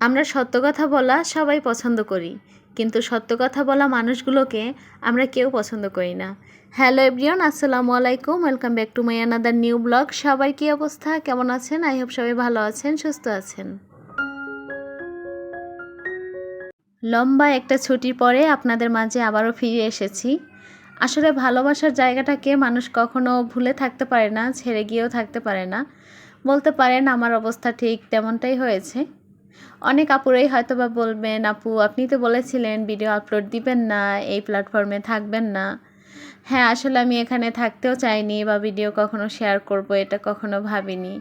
আমরা সত্য কথা বলা সবাই পছন্দ করি, কিন্তু সত্য কথা বলা মানুষগুলোকে আমরা কেউ পছন্দ করি না। হ্যালো এভরিওয়ান, আসসালামু আলাইকুম, welcome back to my another new blog. সবার কী অবস্থা, কেমন আছেন? আই হোপ সবাই ভালো আছেন, সুস্থ আছেন। লম্বা একটা ছুটির পরে আপনাদের মাঝে আবারও ফিরে এসেছি। আসলে ভালোবাসার জায়গাটাকে মানুষ কখনো ভুলে থাকতে পারে না, ছেড়ে গিয়েও থাকতে পারে না। বলতে পারেন আমার অবস্থা ঠিক তেমনটাই হয়েছে। অনেক আপুরাই হয়তো বা বলবেন, আপু আপনি তো বলেছিলেন ভিডিও আপলোড দিবেন না, এই প্ল্যাটফর্মে থাকবেন না। হ্যাঁ, আসলে আমি এখানে থাকতেও চাইনি বা ভিডিও কখনো শেয়ার করব এটা কখনো ভাবিনি।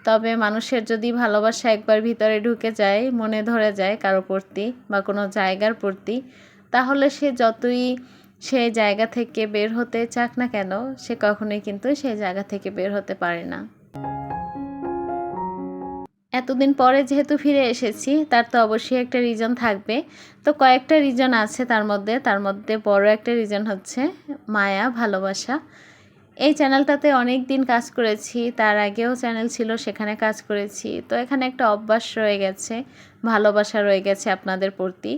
তবে মানুষের যদি ভালোবাসা একবার ভিতরে ঢুকে যায়, মনে ধরে যায় কারো প্রতি বা কোনো জায়গার প্রতি, তাহলে সে যতই সেই জায়গা থেকে বের হতে চাক না কেন, সে কখনোই কিন্তু সেই জায়গা থেকে বের হতে পারে না। এতদিন পরে যেহেতু ফিরে এসেছি, তার তো অবশ্যই একটা রিজন থাকবে। তো কয়েকটা রিজন আছে তার মধ্যে বড় একটা রিজন হচ্ছে মায়া, ভালোবাসা। এই চ্যানেলটাতে অনেক দিন কাজ করেছি, তার আগেও চ্যানেল ছিল, সেখানে কাজ করেছি। তো এখানে একটা অভ্যাস রয়ে গেছে, ভালোবাসা রয়ে গেছে আপনাদের প্রতি।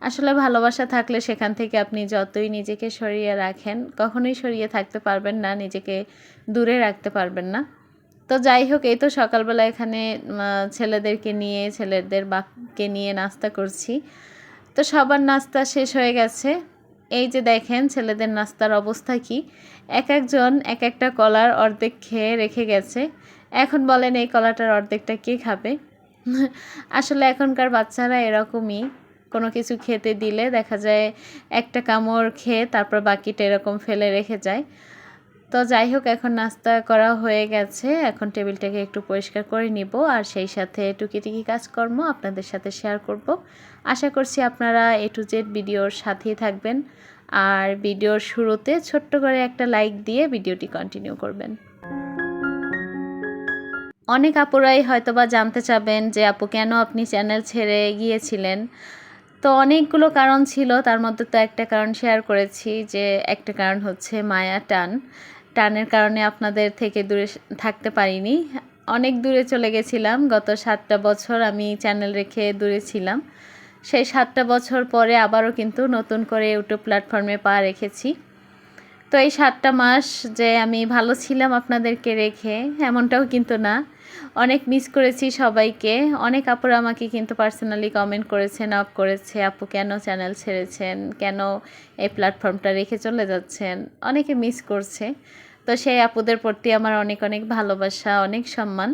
আসলে ভালোবাসা থাকলে সেখান থেকে আপনি যতই নিজেকে সরিয়ে রাখেন, কখনোই সরিয়ে থাকতে পারবেন না, নিজেকে দূরে রাখতে পারবেন না। তো যাই হোক, এই তো সকালবেলা এখানে ছেলেদের বাপকে নিয়ে নাস্তা করছি। তো সবার নাস্তা শেষ হয়ে গেছে। এই যে দেখেন ছেলেদের নাস্তার অবস্থা কি, এক একজন এক একটা কলার অর্ধেক খেয়ে রেখে গেছে। এখন বলেন এই কলাটার অর্ধেকটা কে খাবে? আসলে এখনকার বাচ্চারা এরকমই, কোনো কিছু খেতে দিলে দেখা যায় একটা কামড় খেয়ে তারপর বাকিটা এরকম ফেলে রেখে যায়। তো যাই হোক, এখন নাস্তা করা হয়ে গেছে, এখন টেবিলটাকে একটু পরিষ্কার করে নিব, আর সেই সাথে টুকিটাকি কাজকর্ম আপনাদের সাথে শেয়ার করব। আশা করছি আপনারা এ টু জেড ভিডিওর সাথেই থাকবেন, আর ভিডিওর শুরুতে ছোট্ট করে একটা লাইক দিয়ে ভিডিওটি কন্টিনিউ করবেন। অনেক আপুরাই হয়তোবা জানতে চাবেন যে আপু কেন আপনি চ্যানেল ছেড়ে গিয়েছিলেন। তো অনেকগুলো কারণ ছিল, তার মধ্যে তো একটা কারণ শেয়ার করেছি, যে একটা কারণ হচ্ছে মায়া, টানের কারণে আপনাদের থেকে দূরে থাকতে পারিনি। অনেক দূরে চলে গেছিলাম, গত 7টা বছর আমি চ্যানেল রেখে দূরে ছিলাম। সেই 7টা বছর পরে আবারও কিন্তু নতুন করে ইউটিউব প্ল্যাটফর্মে পা রেখেছি। তো এই 7টা মাস যে আমি ভালো ছিলাম আপনাদেরকে রেখে, এমনটাও কিন্তু না। অনেক মিস করেছি সবাইকে। অনেক আপুরা আমাকে কিন্তু পার্সোনালি কমেন্ট করেছে, নক করেছে, আপু কেন চ্যানেল ছেড়েছেন, কেন এই প্ল্যাটফর্মটা রেখে চলে যাচ্ছেন, অনেকে মিস করছে। তো সেই আপুদের প্রতি আমার অনেক অনেক ভালোবাসা, অনেক সম্মান।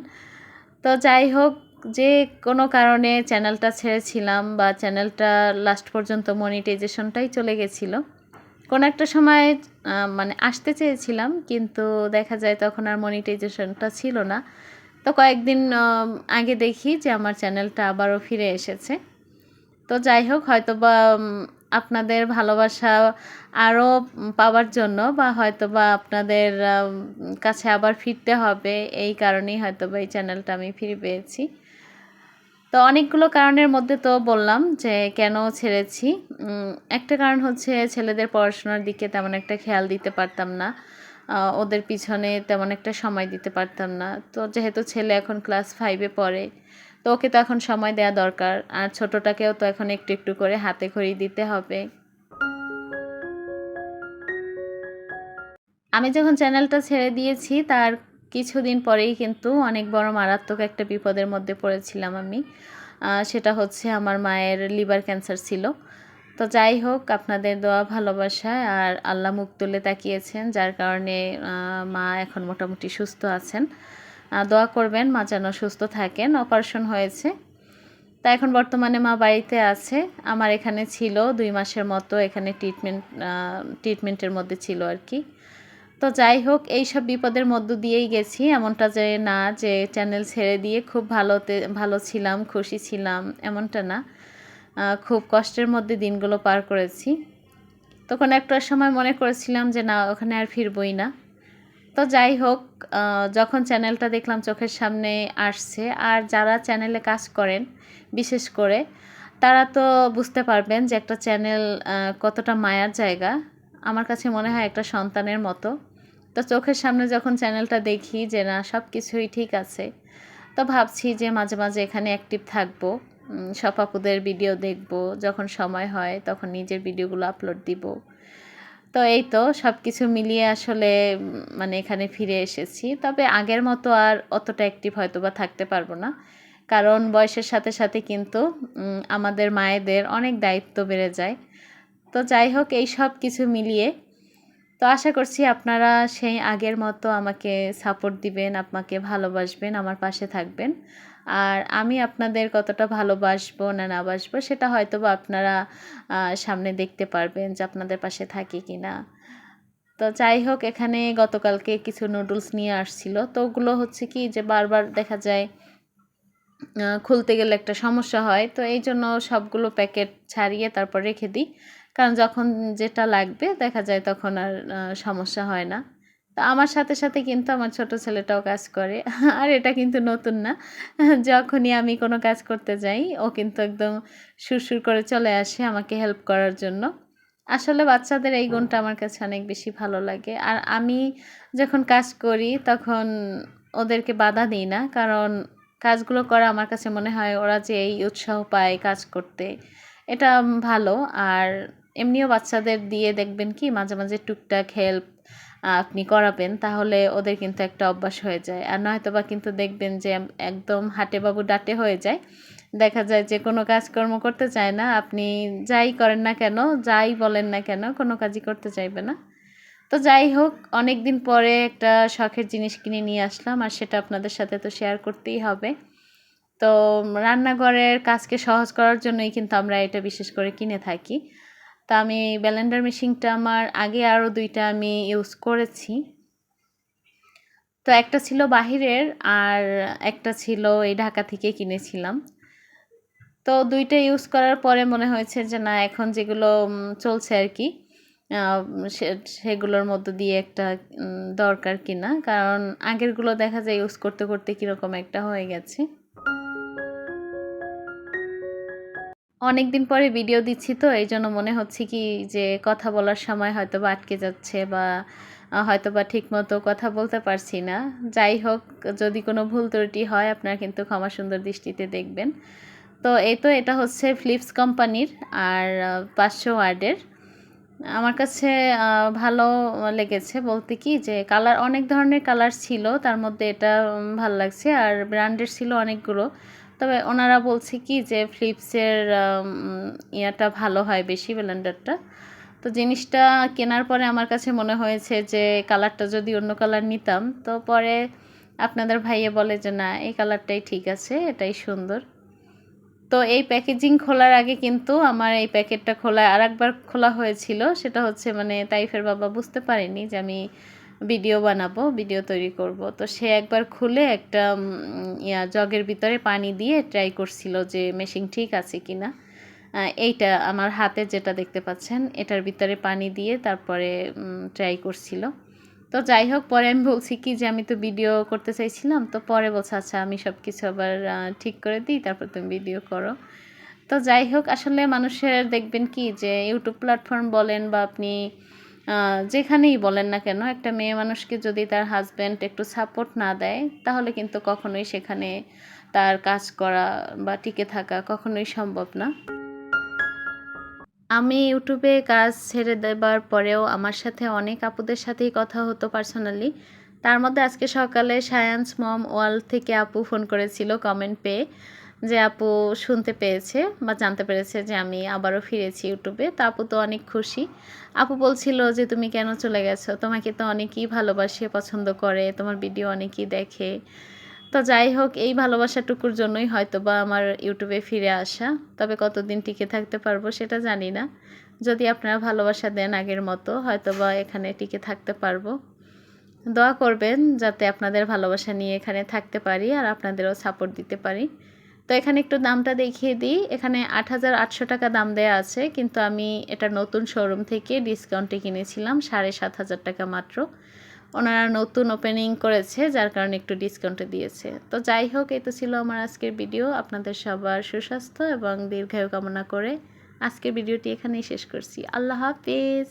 তো যাই হোক, যে কোনো কারণে চ্যানেলটা ছেড়েছিলাম বা চ্যানেলটা লাস্ট পর্যন্ত মনিটাইজেশনটাই চলে গেছিলো। কোনো একটা সময় মানে আসতে চেয়েছিলাম, কিন্তু দেখা যায় তখন আর মনিটাইজেশনটা ছিল না। তো কয়েকদিন আগে দেখি যে আমার চ্যানেলটা আবারও ফিরে এসেছে। তো যাই হোক, হয়তোবা আপনাদের ভালোবাসা আরও পাওয়ার জন্য বা হয়তোবা আপনাদের কাছে আবার ফিরতে হবে, এই কারণেই হয়তোবা এই চ্যানেলটা আমি ফিরে পেয়েছি। তো অনেকগুলো কারণের মধ্যে তো বললাম যে কেন ছেড়েছি। একটা কারণ হচ্ছে ছেলেদের পড়াশোনার দিকে তেমন একটা খেয়াল দিতে পারতাম না, ওদের পিছনে তেমন একটা সময় দিতে পারতাম না। তো যেহেতু ছেলে এখন ক্লাস 5-এ পড়ে, তো ওকে তো এখন সময় দেওয়া দরকার, আর ছোটোটাকেও তো এখন একটু একটু করে হাতে খড়ি দিতে হবে। আমি যখন চ্যানেলটা ছেড়ে দিয়েছি তার কিছুদিন পরেই কিন্তু অনেক বড় মারাত্মক একটা বিপদের মধ্যে পড়েছিলাম আমি। সেটা হচ্ছে আমার মায়ের লিভার ক্যান্সার ছিল। তো যাই হোক, আপনাদের দোয়া ভালোবাসায় আর আল্লাহ মুখ তুলে তাকিয়েছেন, যার কারণে মা এখন মোটামুটি সুস্থ আছেন। দোয়া করবেন মা যেন সুস্থ থাকেন। অপারেশন হয়েছে, তা এখন বর্তমানে মা বাড়িতে আছে। আমার এখানে ছিল 2 মাসের মতো, এখানে ট্রিটমেন্টের মধ্যে ছিল আর কি। তো যাই হোক, এইসব বিপদের মধ্য দিয়েই গেছি, এমনটা যে না যে চ্যানেল ছেড়ে দিয়ে খুব ভালো ছিলাম, খুশি ছিলাম, এমনটা না। খুব কষ্টের মধ্যে দিনগুলো পার করেছি। তখন একটা সময় মনে করেছিলাম যে না, ওখানে আর ফিরবই না। তো যাই হোক, যখন চ্যানেলটা দেখলাম চোখের সামনে আসছে, আর যারা চ্যানেলে কাজ করেন বিশেষ করে, তারা তো বুঝতে পারবেন যে একটা চ্যানেল কতটা মায়ার জায়গা। আমার কাছে মনে হয় একটা সন্তানের মতো। তো চোখের সামনে যখন চ্যানেলটা দেখি যে না, সব কিছুই ঠিক আছে, তো ভাবছি যে মাঝে মাঝে এখানে অ্যাক্টিভ থাকবো। সব আপুদের ভিডিও দেখব, যখন সময় হয় তখন নিজের ভিডিওগুলো আপলোড দিব। তো এই তো সব কিছু মিলিয়ে আসলে মানে এখানে ফিরে এসেছি। তবে আগের মতো আর অতটা অ্যাক্টিভ হয়তো বা থাকতে পারবো না, কারণ বয়সের সাথে সাথে কিন্তু আমাদের মায়েদের অনেক দায়িত্ব বেড়ে যায়। তো যাই হোক, এই সব কিছু মিলিয়ে তো আশা করছি আপনারা সেই আগের মতো আমাকে সাপোর্ট দিবেন, আমাকে ভালোবাসবেন, আমার পাশে থাকবেন। আর আমি আপনাদের কতটা ভালোবাসবো না না বাসবো সেটা হয়তো বা আপনারা সামনে দেখতে পারবেন যে আপনাদের পাশে থাকি কি না। তো যাই হোক, এখানে গতকালকে কিছু নুডলস নিয়ে আসছিল, তো ওগুলো হচ্ছে কি যে বারবার দেখা যায় খুলতে গেলে একটা সমস্যা হয়। তো এই জন্য সবগুলো প্যাকেট ছাড়িয়ে তারপর রেখে দিই, কারণ যখন যেটা লাগবে দেখা যায় তখন আর সমস্যা হয় না। তো আমার সাথে সাথে কিন্তু আমার ছোট ছেলেটাও কাজ করে আর এটা কিন্তু নতুন না। যখনই আমি কোনো কাজ করতে যাই ও কিন্তু একদম সুরসুর করে চলে আসে আমাকে হেল্প করার জন্য। আসলে বাচ্চাদের এই গুণটা আমার কাছে অনেক বেশি ভালো লাগে। আর আমি যখন কাজ করি তখন ওদেরকে বাধা দিই না, কারণ কাজগুলো করা আমার কাছে মনে হয় ওরা যে এই উৎসাহ পায় কাজ করতে, এটা ভালো। আর এমনিও বাচ্চাদের দিয়ে দেখবেন কি মাঝে মাঝে টুকটাক হেল্প আপনি করাবেন, তাহলে ওদের কিন্তু একটা অভ্যাস হয়ে যায়। আর নয়তোবা কিন্তু দেখবেন যে একদম হাটে বাবু ডাটে হয়ে যায়, দেখা যায় যে কোনো কাজকর্ম করতে চায় না, আপনি যাই করেন না কেন, যাই বলেন না কেন, কোনো কাজই করতে চাইবে না। তো যাই হোক, অনেক দিন পরে একটা শখের জিনিস কিনে নিয়ে আসলাম, আর সেটা আপনাদের সাথে তো শেয়ার করতেই হবে। তো রান্নাঘরের কাজকে সহজ করার জন্যই কিন্তু আমরা এটা বিশেষ করে কিনে থাকি। তা আমি ব্লেন্ডার মেশিনটা আমার আগে আরও ২টা আমি ইউজ করেছি। তো একটা ছিল বাহিরের আর একটা ছিল এই ঢাকা থেকে কিনেছিলাম। তো ২টা ইউজ করার পরে মনে হয়েছে যে না, এখন যেগুলো চলছে আর কি সেগুলোর মধ্য দিয়ে একটা দরকার কিনা, কারণ আগেরগুলো দেখা যায় ইউজ করতে করতে কীরকম একটা হয়ে গেছে। অনেক দিন পরে ভিডিও দিচ্ছি, তো এই জন্য মনে হচ্ছে কি যে কথা বলার সময় হয়তো বা আটকে যাচ্ছে, বা হয়তো বা ঠিকমতো কথা বলতে পারছি না। যাই হোক, যদি কোনো ভুল ত্রুটি হয় আপনারা কিন্তু ক্ষমা সুন্দর দৃষ্টিতে দেখবেন। তো এই তো এটা হচ্ছে ফিলিপস কোম্পানির আর 500 ওয়াটের। আমার কাছে ভালো লেগেছে বলতে কি যে কালার, অনেক ধরনের কালার ছিল, তার মধ্যে এটা ভালো লাগছে। আর ব্র্যান্ডের ছিল অনেকগুলো, তবে ওনারা বলছে কি যে ফিলিপসের ইয়াটা ভালো হয় বেশি, ব্লেন্ডারটা। তো জিনিসটা কেনার পরে আমার কাছে মনে হয়েছে যে কালারটা যদি অন্য কালার নিতাম, তো পরে আপনাদের ভাইয়ে বলে যে না, এই কালারটাই ঠিক আছে, এটাই সুন্দর। তো এই প্যাকেজিং খোলার আগে কিন্তু আমার এই প্যাকেটটা খোলা আরেকবার খোলা হয়েছিল, সেটা হচ্ছে মানে তাইফের বাবা বুঝতে পারেনি যে আমি ভিডিও বানাবো, ভিডিও তৈরি করব। তো সে একবার খুলে একটা জগের ভিতরে পানি দিয়ে ট্রাই করছিল যে মেশিন ঠিক আছে কিনা। এইটা আমার হাতে যেটা দেখতে পাচ্ছেন, এটার ভিতরে পানি দিয়ে তারপরে ট্রাই করছিল। তো যাই হোক, পরে আমি বলছি কি যে আমি তো ভিডিও করতে চাইছিলাম, তো পরে বলছে আচ্ছা আমি সব কিছু আবার ঠিক করে দিই, তারপর তুমি ভিডিও করো। তো যাই হোক, আসলে মানুষের দেখবেন কি যে ইউটিউব প্ল্যাটফর্ম বলেন বা আপনি যেখানেই বলেন না কেন, একটা মেয়ে মানুষকে যদি তার হাজব্যান্ড একটু সাপোর্ট না দেয়, তাহলে কিন্তু কখনোই সেখানে তার কাজ করা বা টিকে থাকা কখনোই সম্ভব না। আমি ইউটিউবে কাজ ছেড়ে দেবার পরেও আমার সাথে অনেক আপুদের সাথেই কথা হতো পার্সোনালি। তার মধ্যে আজকে সকালে সায়ান্স মম ওয়ার্ল্ড থেকে আপু ফোন করেছিল কমেন্ট পেয়ে, যে আপু শুনতে পেয়েছে বা জানতে পেরেছে যে আমি আবারও ফিরেছি ইউটিউবে। তো আপু তো অনেক খুশি। আপু বলছিল যে তুমি কেন চলে গেছো, তোমাকে তো অনেকেই ভালোবাসে, পছন্দ করে, তোমার ভিডিও অনেকেই দেখে। তো যাই হোক, এই ভালোবাসাটুকুর জন্যই হয়তোবা আমার ইউটিউবে ফিরে আসা। তবে কতদিন টিকে থাকতে পারবো সেটা জানি না। যদি আপনারা ভালোবাসা দেন আগের মতো, হয়তোবা এখানে টিকে থাকতে পারবো। দোয়া করবেন যাতে আপনাদের ভালোবাসা নিয়ে এখানে থাকতে পারি আর আপনাদেরও সাপোর্ট দিতে পারি। তো এখানে একটু দামটা দেখিয়ে দিই। এখানে ৮,৮০০ টাকা দাম দেয়া আছে, কিন্তু আমি এটা নতুন শোরুম থেকে ডিসকাউন্টে কিনেছিলাম ৭,৫০০ টাকা মাত্র। ওনারা নতুন ওপেনিং করেছে, যার কারণে একটু ডিসকাউন্টে দিয়েছে। তো যাই হোক, এই তো ছিল আমার আজকের ভিডিও। আপনাদের সবার সুস্বাস্থ্য এবং দীর্ঘায়ু কামনা করে আজকের ভিডিওটি এখানেই শেষ করছি। আল্লাহ হাফেজ।